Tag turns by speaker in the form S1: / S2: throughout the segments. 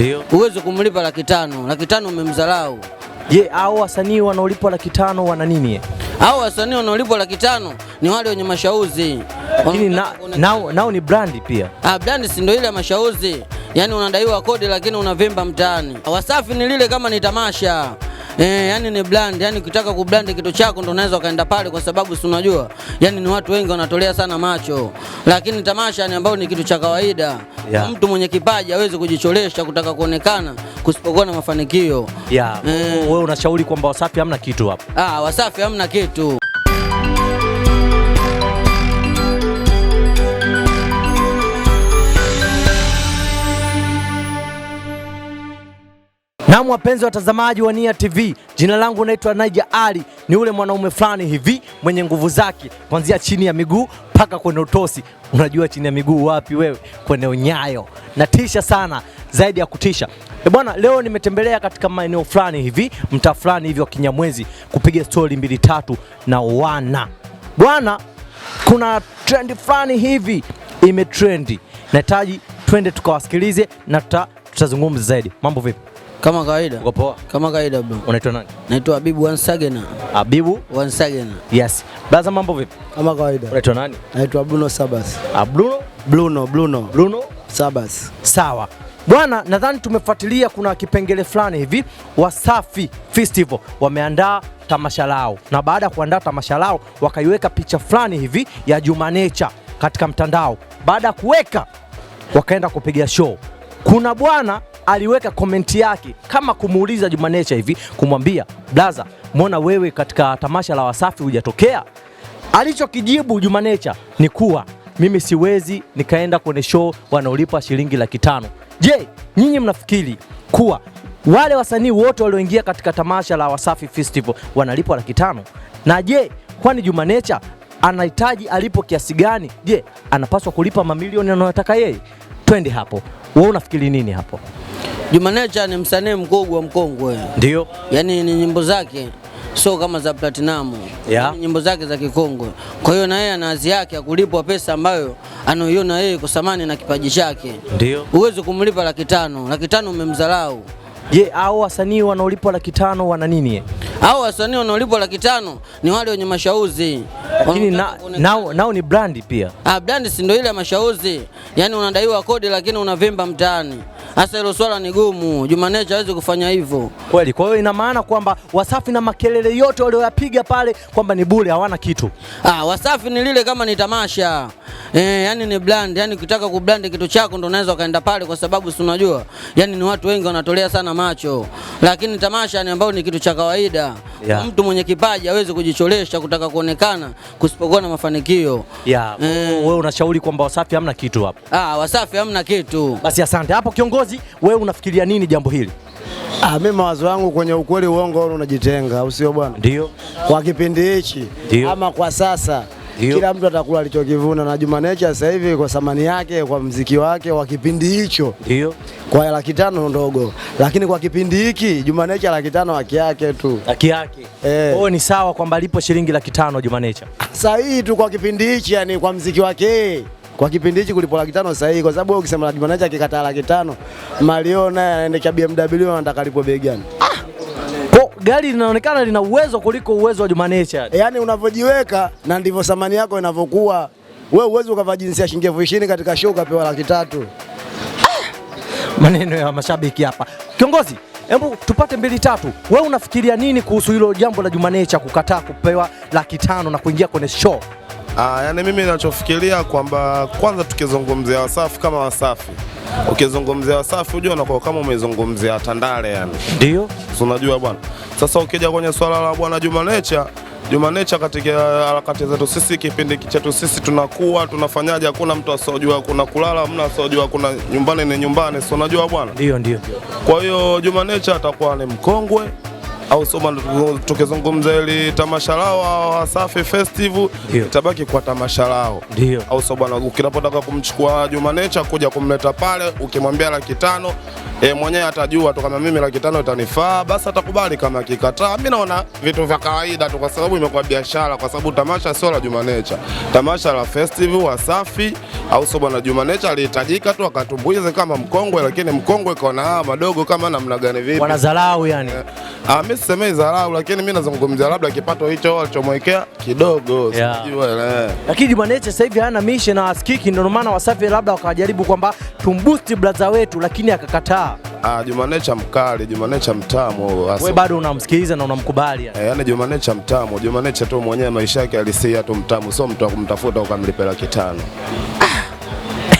S1: Ndio.
S2: Huwezi kumlipa Laki 5 umemdharau.
S1: Je, hao wasanii wanaolipwa Laki 5 wana nini?
S2: Hao wasanii wanaolipwa Laki 5 ni wale wenye mashauzi.
S1: Lakini nao ni brandi pia.
S2: Brandi si ndio ile ya mashauzi. Yaani unadaiwa kodi lakini unavimba mtaani. Wasafi ni lile kama ni tamasha. Yani ni brand, yani ukitaka kubrand kitu chako ndo unaweza kaenda pale kwa sababu si unajua. Yani ni watu wengi wanatolea sana macho. Lakini tamasha ni ambao ni kitu cha kawaida. Yeah. Mtu mwenye kipaji hawezi kujicholesha kutaka kuonekana kusipokuwa na mafanikio.
S1: Yeah. Wewe unashauri kwamba Wasafi hamna kitu hapo?
S2: Wasafi hamna kitu.
S1: Naam, wapenzi watazamaji wa Nia TV, jina langu naitwa Naija Ali. Ni ule mwanaume fulani hivi mwenye nguvu zake kuanzia chini ya miguu mpaka kwenye utosi. Unajua chini ya miguu wapi wewe? Kwenye unyayo. Natisha sana, zaidi ya kutisha. Bwana, leo nimetembelea katika maeneo fulani hivi, mtaa fulani hivi wa Kinyamwezi kupiga story 2-3 na wana. Bwana, kuna trend fulani hivi imetrendi. Nahitaji twende tukawasikilize na tutazungumza zaidi. Mambo vipi?
S2: Kama kawaida.
S1: Uko poa?
S2: Kama kawaida bro.
S1: Unaitwa nani?
S2: Naitwa Habibu Wansagena.
S1: Habibu
S2: Wansagena.
S1: Yes. Baza, mambo vipi?
S3: Kama kawaida.
S1: Unaitwa nani?
S3: Naitwa Bruno Sabas.
S1: Bruno
S3: Sabas.
S1: Sawa. Bwana, nadhani tumefuatilia kuna kipengele fulani hivi Wasafi Festival wameandaa tamasha lao. Na baada ya kuandaa tamasha lao wakaiweka picha fulani hivi ya JUMANATURE katika mtandao. Baada ya kuweka wakaenda kupiga show. Kuna bwana aliweka komenti yake kama kumuuliza JUMANATURE hivi, kumwambia blaza, mbona wewe katika tamasha la Wasafi hujatokea? Alichokijibu JUMANATURE ni kuwa mimi siwezi nikaenda kwenye show wanaolipa shilingi Laki 5. Je, nyinyi mnafikiri kuwa wale wasanii wote walioingia katika tamasha la Wasafi Festival wanalipwa Laki 5? Na je, kwani JUMANATURE anahitaji alipo kiasi gani? Je, anapaswa kulipa mamilioni anayotaka yeye? Twende hapo. Wewe unafikiri nini hapo?
S2: JUMANATURE ni msanii mkubwa mkongwe.
S1: Ndio.
S2: Yaani ni nyimbo zake sio kama za platinum.
S1: Yeah.
S2: Nyimbo zake za Kikongo. Kwa hiyo na yeye ana hazi yake ya kulipwa pesa ambayo anayoiona yeye kwa thamani na kipaji chake.
S1: Ndio.
S2: Huwezi kumlipa Laki 5 umemdharau.
S1: Je, hao wasanii wanaolipwa Laki 5 wana nini?
S2: Hao wasanii wanaolipwa Laki 5 ni wale wenye mashauzi.
S1: Lakini nao ni brandi pia.
S2: Brandi si ndio ile ya mashauzi. Yaani unadaiwa kodi lakini unavimba mtaani. Hasa hilo swala ni gumu. JUMANATURE hawezi kufanya hivyo.
S1: Kweli. Kwa hiyo ina maana kwamba Wasafi na makelele yote walioyapiga pale kwamba ni bure, hawana kitu.
S2: Wasafi ni lile kama ni tamasha. Yani ni brand, yani ukitaka kubrand kitu chako ndo unaweza kaenda pale kwa sababu si unajua. Yani ni watu wengi wanatolea sana macho. Lakini tamasha ni ambao ni kitu cha kawaida. Yeah. Mtu mwenye kipaji hawezi kujicholesha kutaka kuonekana kusipokuwa na mafanikio.
S1: Yeah. Wewe unashauri kwamba Wasafi hamna kitu hapo?
S2: Wasafi hamna kitu.
S1: Basi asante. Hapo kiongozi, wewe unafikiria nini jambo hili?
S3: Mimi mawazo yangu kwenye ukweli uongo unajitenga, au sio bwana?
S1: Ndio.
S3: Kwa kipindi hichi ama kwa sasa kila mtu atakula alichokivuna, na JUMANATURE sasa hivi kwa thamani yake, kwa muziki wake wa kipindi hicho, ndio kwa Laki 5 ndogo, lakini kwa kipindi hiki JUMANATURE Laki 5 haki yake tu.
S1: Haki yake. Oh, ni sawa kwamba alipo shilingi Laki 5 JUMANATURE.
S3: Sahihi tu kwa kipindi hichi, yani kwa muziki wake. Kwa kipindi hichi kulipo Laki 5 sahihi, kwa sababu ukisema JUMANATURE akikataa Laki 5, Mario naye anaendesha BMW anataka lipo bei gani?
S1: Gari linaonekana lina uwezo kuliko uwezo wa JUMANATURE.
S3: Yaani unavyojiweka na ndivyo thamani yako inavyokuwa. Wewe uwezo ukavaa jinsi ya shilingi 20,000 katika show ukapewa Laki 3.
S1: Maneno ya mashabiki hapa. Kiongozi, hebu tupate 2-3. Wewe unafikiria nini kuhusu hilo jambo la JUMANATURE kukataa kupewa Laki 5 na kuingia kwenye show?
S4: Yani mimi ninachofikiria kwamba kwanza tukizungumzia Wasafi kama Wasafi. Ukizungumzia Wasafi unajua unakuwa kama umezungumzia Tandale yani.
S1: Ndio.
S4: Unajua bwana. Sasa ukija kwenye swala la bwana JUMANATURE katika harakati zetu sisi, kipindi chetu sisi tunakuwa tunafanyaje, hakuna mtu asojua kuna kulala, hamna asojua kuna nyumbani ni nyumbani, si unajua bwana?
S1: Ndio.
S4: Kwa hiyo JUMANATURE atakuwa ni mkongwe au soma, tukizungumza ile tamasha lao Wasafi Festival itabaki kwa tamasha lao.
S1: Ndio.
S4: Au sio bwana, ukipotaka kumchukua JUMANATURE kuja kumleta pale ukimwambia Laki 5 mwenyewe atajua tu kama mimi Laki 5 itanifaa, basi atakubali. Kama akikataa, mimi naona vitu vya kawaida tu, kwa sababu imekuwa biashara, kwa sababu tamasha sio la JUMANATURE, tamasha la festival Wasafi au sio bwana. JUMANATURE alihitajika tu akatumbuize kama mkongwe, lakini mkongwe kaona madogo kama namna gani vipi,
S1: wanadharau yani.
S4: Mimi sisemei dharau, lakini mimi nazungumzia labda kipato hicho alichomwekea kidogo, sijui.
S1: Lakini JUMANATURE sasa hivi hana mishe na asikiki, ndio maana Wasafi labda wakajaribu kwamba tumboost brother wetu, lakini akakataa.
S4: JUMANATURE mkali, JUMANATURE mtamu.
S1: Wewe bado unamsikiliza na unamkubali yani?
S4: Yani JUMANATURE mtamu, JUMANATURE tu mwenyewe maisha yake alisia tu mtamu, sio mtu akumtafuta ukamlipe Laki 5.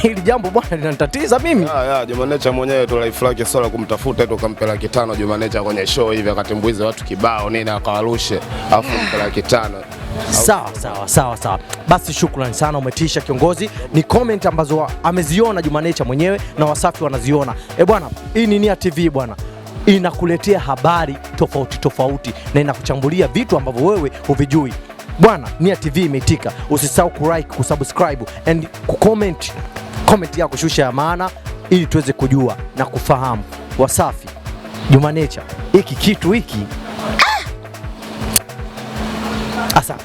S1: Hili jambo bwana linanitatiza mimi.
S4: JUMANATURE mwenyewe tu life lake sio la kumtafuta tu ukampe Laki 5. JUMANATURE kwenye show hivi akatimbuize watu kibao nini akawarushe afu mpe Laki 5.
S1: Sawa. Basi shukrani sana, umetisha kiongozi. Ni comment ambazo ameziona JUMANATURE mwenyewe na Wasafi wanaziona. Bwana, hii ni Nia TV bwana. Inakuletea habari tofauti na inakuchambulia vitu ambavyo wewe huvijui. Bwana, Nia TV imeitika. Usisahau kulike, kusubscribe and kucomment. Comment yako shusha ya maana ili tuweze kujua na kufahamu Wasafi, JUMANATURE, hiki kitu hiki. Asante.